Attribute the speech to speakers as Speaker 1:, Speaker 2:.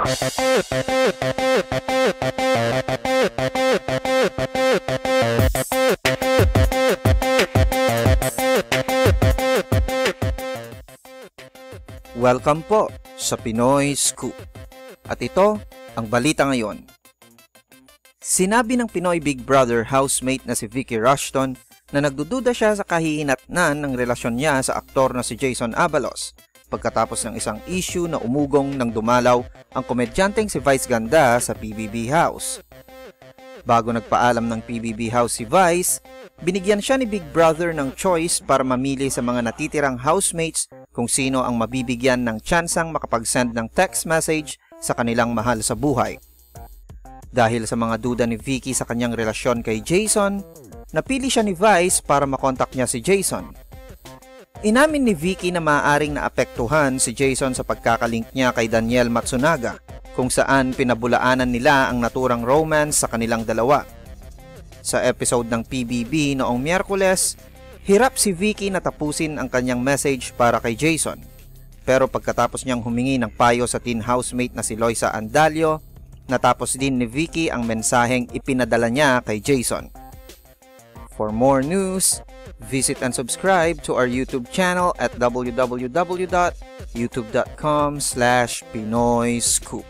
Speaker 1: Welcome po sa Pinoy Scoop. At ito ang balita ngayon. Sinabi ng Pinoy Big Brother housemate na si Vicky Rushton na nagdududa siya sa kahihinatnan ng relasyon niya sa aktor na si Jason Abalos pagkatapos ng isang issue na umugong nang dumalaw ang komedyanteng si Vice Ganda sa PBB House. Bago nagpaalam ng PBB House si Vice, binigyan siya ni Big Brother ng choice para mamili sa mga natitirang housemates kung sino ang mabibigyan ng tsansang makapag-send ng text message sa kanilang mahal sa buhay. Dahil sa mga duda ni Vicky sa kanyang relasyon kay Jason, napili siya ni Vice para makontak niya si Jason. Inamin ni Vicky na maaaring naapektuhan si Jason sa pagkakalink niya kay Daniel Matsunaga, kung saan pinabulaanan nila ang naturang romance sa kanilang dalawa. Sa episode ng PBB noong Miyerkules, hirap si Vicky na tapusin ang kanyang message para kay Jason. Pero pagkatapos niyang humingi ng payo sa teen housemate na si Loisa Andalio, natapos din ni Vicky ang mensaheng ipinadala niya kay Jason. For more news, visit and subscribe to our YouTube channel at www.youtube.com/PinoyScoop.